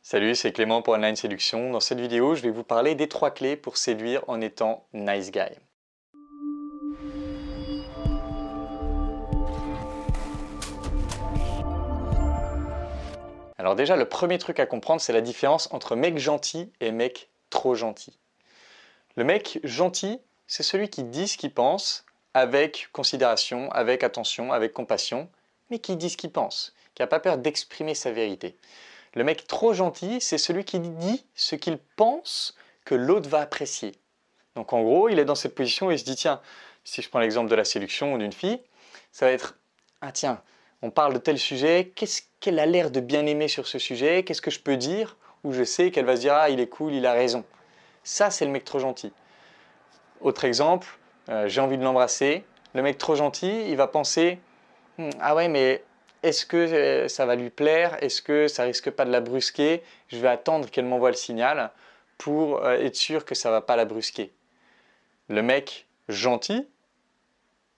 Salut, c'est Clément pour Online Séduction. Dans cette vidéo, je vais vous parler des 3 clés pour séduire en étant nice guy. Alors déjà, le premier truc à comprendre, c'est la différence entre mec gentil et mec trop gentil. Le mec gentil, c'est celui qui dit ce qu'il pense avec considération, avec attention, avec compassion, mais qui dit ce qu'il pense, qui n'a pas peur d'exprimer sa vérité. Le mec trop gentil, c'est celui qui dit ce qu'il pense que l'autre va apprécier. Donc en gros, il est dans cette position et il se dit, tiens, si je prends l'exemple de la séduction ou d'une fille, ça va être, ah tiens, on parle de tel sujet, qu'est-ce qu'elle a l'air de bien aimer sur ce sujet, qu'est-ce que je peux dire, où je sais qu'elle va se dire, ah il est cool, il a raison. Ça, c'est le mec trop gentil. Autre exemple, j'ai envie de l'embrasser. Le mec trop gentil, il va penser, ah ouais, mais est-ce que ça va lui plaire? Est-ce que ça risque pas de la brusquer? Je vais attendre qu'elle m'envoie le signal pour être sûr que ça va pas la brusquer. Le mec gentil,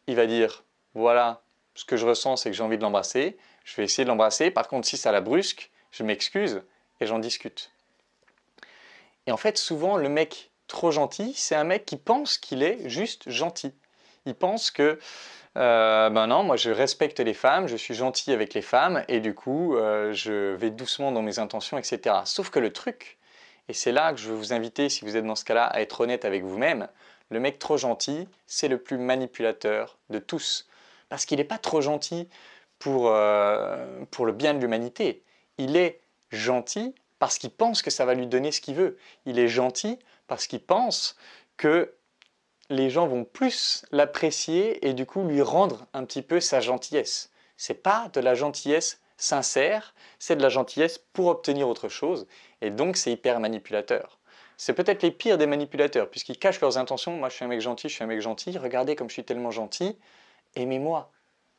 il va dire, voilà, ce que je ressens, c'est que j'ai envie de l'embrasser. Je vais essayer de l'embrasser. Par contre, si ça la brusque, je m'excuse et j'en discute. Et en fait, souvent, le mec trop gentil, c'est un mec qui pense qu'il est juste gentil. Il pense que ben non, moi je respecte les femmes, je suis gentil avec les femmes et du coup je vais doucement dans mes intentions, etc. Sauf que le truc, et c'est là que je veux vous inviter, si vous êtes dans ce cas-là, à être honnête avec vous-même, le mec trop gentil, c'est le plus manipulateur de tous. Parce qu'il n'est pas trop gentil pour le bien de l'humanité. Il est gentil parce qu'il pense que ça va lui donner ce qu'il veut. Il est gentil parce qu'il pense que les gens vont plus l'apprécier et du coup lui rendre un petit peu sa gentillesse. C'est pas de la gentillesse sincère, c'est de la gentillesse pour obtenir autre chose et donc c'est hyper manipulateur. C'est peut-être les pires des manipulateurs puisqu'ils cachent leurs intentions. Moi je suis un mec gentil, je suis un mec gentil, regardez comme je suis tellement gentil, aimez-moi.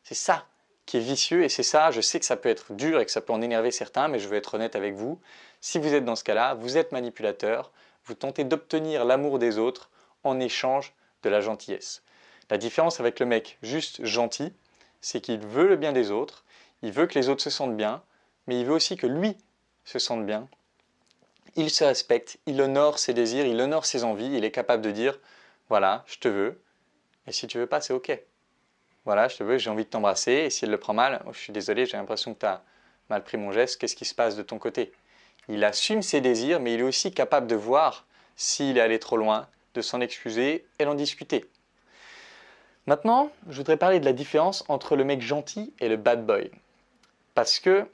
C'est ça qui est vicieux et c'est ça, je sais que ça peut être dur et que ça peut en énerver certains, mais je veux être honnête avec vous. Si vous êtes dans ce cas-là, vous êtes manipulateur, vous tentez d'obtenir l'amour des autres en échange de la gentillesse. La différence avec le mec juste gentil, c'est qu'il veut le bien des autres, il veut que les autres se sentent bien, mais il veut aussi que lui se sente bien. Il se respecte, il honore ses désirs, il honore ses envies, il est capable de dire « voilà, je te veux, et si tu veux pas, c'est ok. Voilà, je te veux, j'ai envie de t'embrasser, et si elle le prend mal, oh, je suis désolé, j'ai l'impression que tu as mal pris mon geste, qu'est-ce qui se passe de ton côté ?» Il assume ses désirs, mais il est aussi capable de voir s'il est allé trop loin, de s'en excuser et d'en discuter. Maintenant, je voudrais parler de la différence entre le mec gentil et le bad boy. Parce que,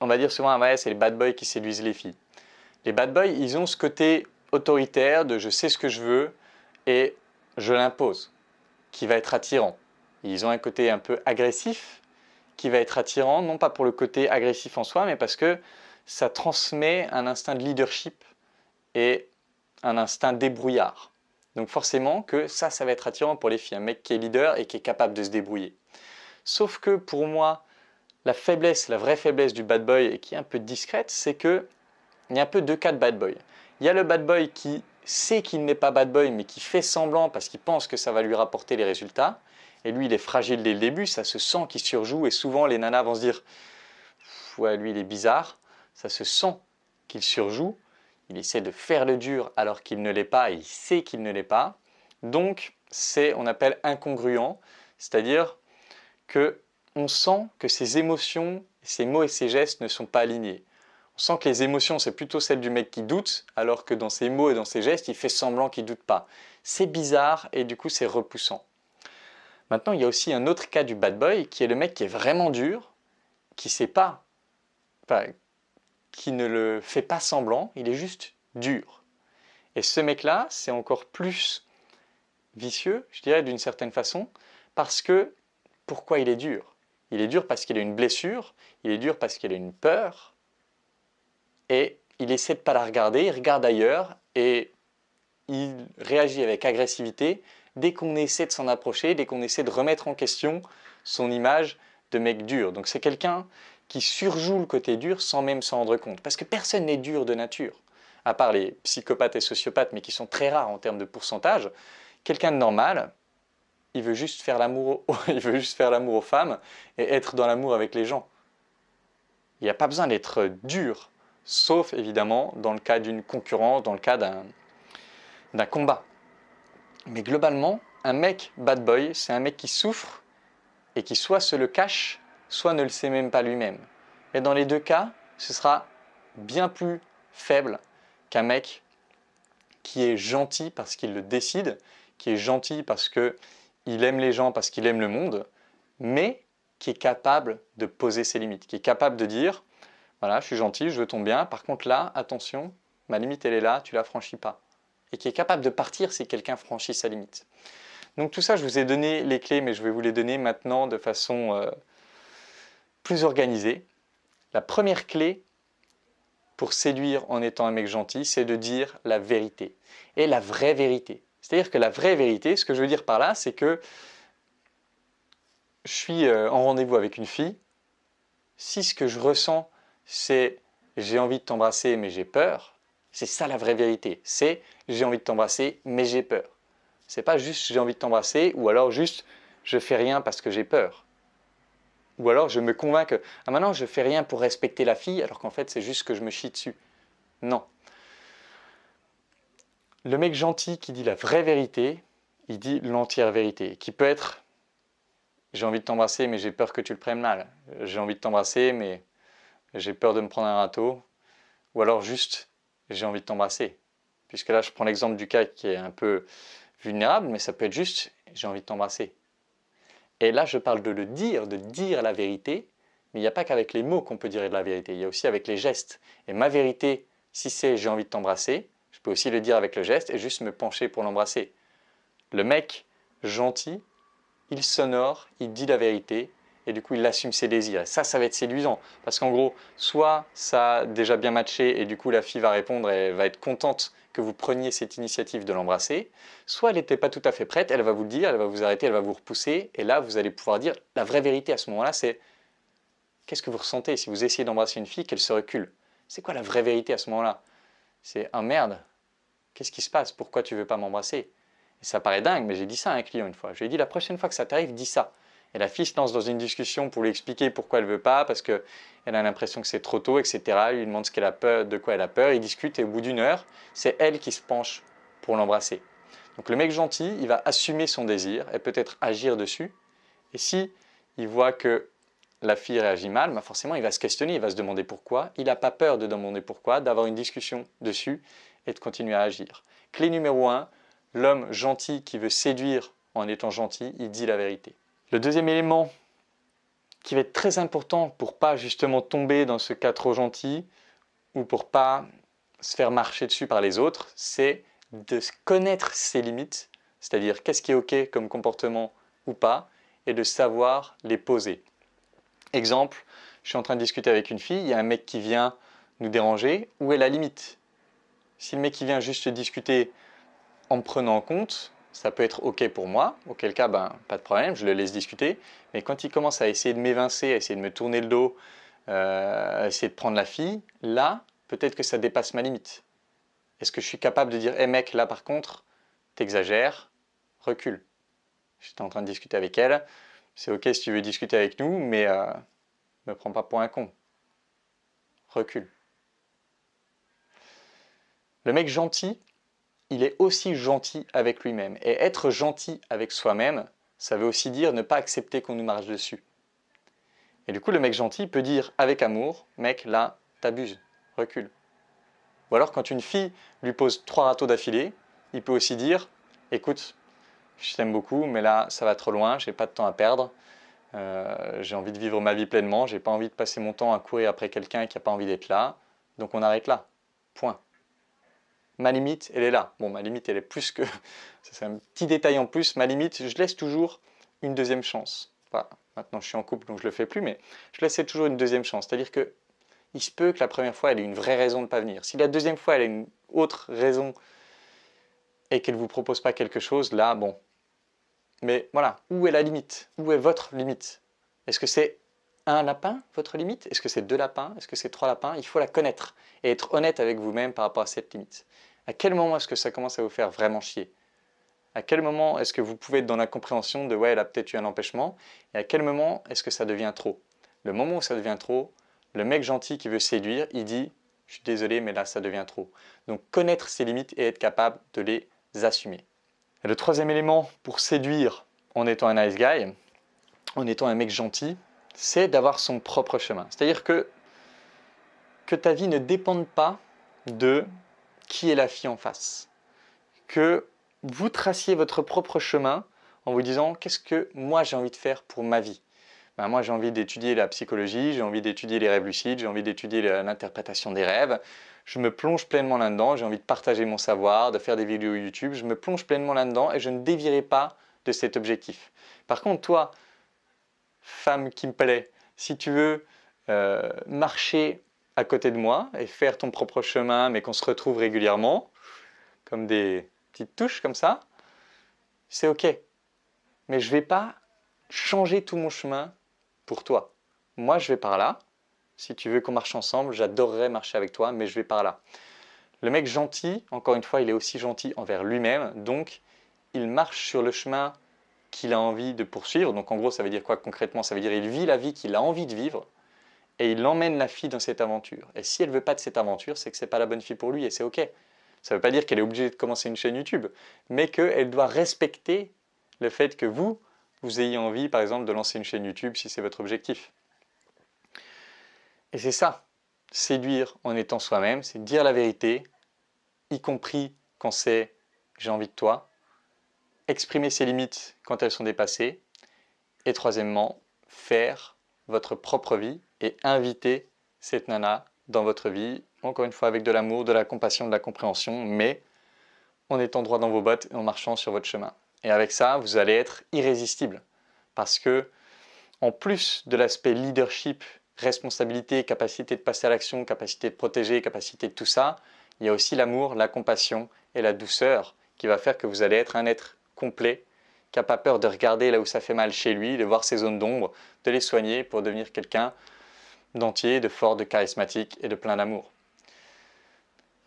on va dire souvent, ah ouais, c'est les bad boys qui séduisent les filles. Les bad boys, ils ont ce côté autoritaire de je sais ce que je veux et je l'impose, qui va être attirant. Ils ont un côté un peu agressif qui va être attirant, non pas pour le côté agressif en soi, mais parce que ça transmet un instinct de leadership et un instinct débrouillard. Donc forcément que ça va être attirant pour les filles, un mec qui est leader et qui est capable de se débrouiller. Sauf que pour moi, la faiblesse, la vraie faiblesse du bad boy et qui est un peu discrète, c'est que il y a un peu deux cas de bad boy. Il y a le bad boy qui sait qu'il n'est pas bad boy mais qui fait semblant parce qu'il pense que ça va lui rapporter les résultats. Et lui, il est fragile dès le début, ça se sent qu'il surjoue et souvent les nanas vont se dire « ouais, lui, il est bizarre », ça se sent qu'il surjoue. Il essaie de faire le dur alors qu'il ne l'est pas et il sait qu'il ne l'est pas. Donc, c'est, on appelle incongruent, c'est-à-dire qu'on sent que ses émotions, ses mots et ses gestes ne sont pas alignés. On sent que les émotions, c'est plutôt celle du mec qui doute, alors que dans ses mots et dans ses gestes, il fait semblant qu'il ne doute pas. C'est bizarre et du coup, c'est repoussant. Maintenant, il y a aussi un autre cas du bad boy, qui est le mec qui est vraiment dur, qui sait pas, enfin, qui ne le fait pas semblant, il est juste dur. Et ce mec-là, c'est encore plus vicieux, je dirais d'une certaine façon, parce que, pourquoi il est dur? Il est dur parce qu'il a une blessure, il est dur parce qu'il a une peur, et il essaie de ne pas la regarder, il regarde ailleurs, et il réagit avec agressivité dès qu'on essaie de s'en approcher, dès qu'on essaie de remettre en question son image de mec dur. Donc c'est quelqu'un qui surjoue le côté dur sans même s'en rendre compte. Parce que personne n'est dur de nature, à part les psychopathes et sociopathes, mais qui sont très rares en termes de pourcentage. Quelqu'un de normal, il veut juste faire l'amour aux femmes et être dans l'amour avec les gens. Il n'y a pas besoin d'être dur sauf évidemment dans le cas d'une concurrence, dans le cas d'un combat. Mais globalement, un mec bad boy, c'est un mec qui souffre et qui soit se le cache, soit ne le sait même pas lui-même. Et dans les deux cas, ce sera bien plus faible qu'un mec qui est gentil parce qu'il le décide, qui est gentil parce qu'il aime les gens, parce qu'il aime le monde, mais qui est capable de poser ses limites, qui est capable de dire « voilà, je suis gentil, je veux ton bien, par contre là, attention, ma limite elle est là, tu la franchis pas ». Et qui est capable de partir si quelqu'un franchit sa limite. Donc tout ça, je vous ai donné les clés, mais je vais vous les donner maintenant de façon plus organisée. La première clé pour séduire en étant un mec gentil, c'est de dire la vérité. Et la vraie vérité. C'est-à-dire que la vraie vérité, ce que je veux dire par là, c'est que je suis en rendez-vous avec une fille. Si ce que je ressens, c'est j'ai envie de t'embrasser, mais j'ai peur, c'est ça la vraie vérité. C'est j'ai envie de t'embrasser, mais j'ai peur. C'est pas juste j'ai envie de t'embrasser, ou alors juste je fais rien parce que j'ai peur. Ou alors je me convainc que ah maintenant je fais rien pour respecter la fille, alors qu'en fait c'est juste que je me chie dessus. Non. Le mec gentil qui dit la vraie vérité, il dit l'entière vérité, qui peut être j'ai envie de t'embrasser mais j'ai peur que tu le prennes mal. J'ai envie de t'embrasser mais j'ai peur de me prendre un râteau. Ou alors juste j'ai envie de t'embrasser. Puisque là je prends l'exemple du cas qui est un peu vulnérable, mais ça peut être juste j'ai envie de t'embrasser. Et là je parle de dire la vérité, mais il n'y a pas qu'avec les mots qu'on peut dire de la vérité, il y a aussi avec les gestes. Et ma vérité, si c'est j'ai envie de t'embrasser, je peux aussi le dire avec le geste et juste me pencher pour l'embrasser. Le mec gentil, il s'honore, il dit la vérité et du coup il assume ses désirs. Et ça va être séduisant parce qu'en gros, soit ça a déjà bien matché et du coup la fille va répondre et elle va être contente que vous preniez cette initiative de l'embrasser, soit elle n'était pas tout à fait prête, elle va vous le dire, elle va vous arrêter, elle va vous repousser et là vous allez pouvoir dire la vraie vérité à ce moment-là, c'est qu'est-ce que vous ressentez si vous essayez d'embrasser une fille qu'elle se recule? C'est quoi la vraie vérité à ce moment-là? C'est ah merde, qu'est-ce qui se passe? Pourquoi tu ne veux pas m'embrasser? Et ça paraît dingue, mais j'ai dit ça à un client une fois. Je lui ai dit la prochaine fois que ça t'arrive, dis ça. Et la fille se lance dans une discussion pour lui expliquer pourquoi elle ne veut pas, parce qu'elle a l'impression que c'est trop tôt, etc. Il lui demande ce qu'elle a peur, de quoi elle a peur, ils discutent et au bout d'une heure, c'est elle qui se penche pour l'embrasser. Donc le mec gentil, il va assumer son désir et peut-être agir dessus. Et si il voit que la fille réagit mal, bah forcément il va se questionner, il va se demander pourquoi. Il n'a pas peur de demander pourquoi, d'avoir une discussion dessus et de continuer à agir. Clé numéro 1, l'homme gentil qui veut séduire en étant gentil, il dit la vérité. Le deuxième élément qui va être très important pour pas justement tomber dans ce cas trop gentil ou pour pas se faire marcher dessus par les autres, c'est de connaître ses limites, c'est-à-dire qu'est-ce qui est OK comme comportement ou pas, et de savoir les poser. Exemple, je suis en train de discuter avec une fille, il y a un mec qui vient nous déranger, où est la limite? Si le mec qui vient juste discuter en me prenant en compte, ça peut être OK pour moi, auquel cas, pas de problème, je le laisse discuter. Mais quand il commence à essayer de m'évincer, à essayer de me tourner le dos, à essayer de prendre la fille, là, peut-être que ça dépasse ma limite. Est-ce que je suis capable de dire « Hé mec, là par contre, t'exagères, recule ». J'étais en train de discuter avec elle, c'est OK si tu veux discuter avec nous, mais me prends pas pour un con. Recule. Le mec gentil, il est aussi gentil avec lui-même. Et être gentil avec soi-même, ça veut aussi dire ne pas accepter qu'on nous marche dessus. Et du coup, le mec gentil peut dire avec amour, mec, là, t'abuses, recule. Ou alors, quand une fille lui pose 3 râteaux d'affilée, il peut aussi dire, écoute, je t'aime beaucoup, mais là, ça va trop loin, j'ai pas de temps à perdre. J'ai envie de vivre ma vie pleinement, j'ai pas envie de passer mon temps à courir après quelqu'un qui n'a pas envie d'être là, donc on arrête là. Point. Ma limite, elle est là. Bon, ma limite, elle est plus que... C'est un petit détail en plus. Ma limite, je laisse toujours une deuxième chance. Enfin, maintenant, je suis en couple, donc je ne le fais plus, mais je laisse toujours une deuxième chance. C'est-à-dire que il se peut que la première fois, elle ait une vraie raison de ne pas venir. Si la deuxième fois, elle a une autre raison et qu'elle ne vous propose pas quelque chose, là, bon. Mais voilà, où est la limite? Où est votre limite? Est-ce que c'est un lapin, votre limite? Est-ce que c'est 2 lapins? Est-ce que c'est 3 lapins? Il faut la connaître et être honnête avec vous-même par rapport à cette limite. À quel moment est-ce que ça commence à vous faire vraiment chier? À quel moment est-ce que vous pouvez être dans la compréhension de « ouais, elle a peut-être eu un empêchement » et à quel moment est-ce que ça devient trop? Le moment où ça devient trop, le mec gentil qui veut séduire, il dit je suis désolé, mais là, ça devient trop. Donc, connaître ses limites et être capable de les assumer. Et le troisième élément pour séduire en étant un nice guy, en étant un mec gentil, c'est d'avoir son propre chemin. C'est-à-dire que ta vie ne dépende pas de qui est la fille en face. Que vous traciez votre propre chemin en vous disant qu'est-ce que moi j'ai envie de faire pour ma vie. Ben, moi j'ai envie d'étudier la psychologie, j'ai envie d'étudier les rêves lucides, j'ai envie d'étudier l'interprétation des rêves. Je me plonge pleinement là-dedans, j'ai envie de partager mon savoir, de faire des vidéos YouTube, je me plonge pleinement là-dedans et je ne dévierai pas de cet objectif. Par contre, toi, femme qui me plaît, si tu veux marcher à côté de moi et faire ton propre chemin, mais qu'on se retrouve régulièrement, comme des petites touches comme ça, c'est ok. Mais je ne vais pas changer tout mon chemin pour toi. Moi, je vais par là. Si tu veux qu'on marche ensemble, j'adorerais marcher avec toi, mais je vais par là. Le mec gentil, encore une fois, il est aussi gentil envers lui-même, donc il marche sur le chemin qu'il a envie de poursuivre. Donc en gros, ça veut dire quoi concrètement? Ça veut dire qu'il vit la vie qu'il a envie de vivre et il emmène la fille dans cette aventure. Et si elle ne veut pas de cette aventure, c'est que ce n'est pas la bonne fille pour lui et c'est ok. Ça ne veut pas dire qu'elle est obligée de commencer une chaîne YouTube, mais qu'elle doit respecter le fait que vous ayez envie, par exemple, de lancer une chaîne YouTube si c'est votre objectif. Et c'est ça, séduire en étant soi-même, c'est dire la vérité, y compris quand c'est « j'ai envie de toi », exprimer ses limites quand elles sont dépassées, et troisièmement, faire votre propre vie et inviter cette nana dans votre vie, encore une fois avec de l'amour, de la compassion, de la compréhension, mais en étant droit dans vos bottes et en marchant sur votre chemin. Et avec ça, vous allez être irrésistible parce que, en plus de l'aspect leadership, responsabilité, capacité de passer à l'action, capacité de protéger, capacité de tout ça, il y a aussi l'amour, la compassion et la douceur qui va faire que vous allez être un être complet, qui n'a pas peur de regarder là où ça fait mal chez lui, de voir ses zones d'ombre, de les soigner pour devenir quelqu'un d'entier, de fort, de charismatique et de plein d'amour.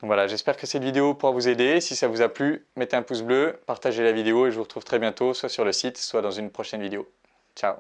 Donc voilà, j'espère que cette vidéo pourra vous aider. Si ça vous a plu, mettez un pouce bleu, partagez la vidéo et je vous retrouve très bientôt, soit sur le site, soit dans une prochaine vidéo. Ciao!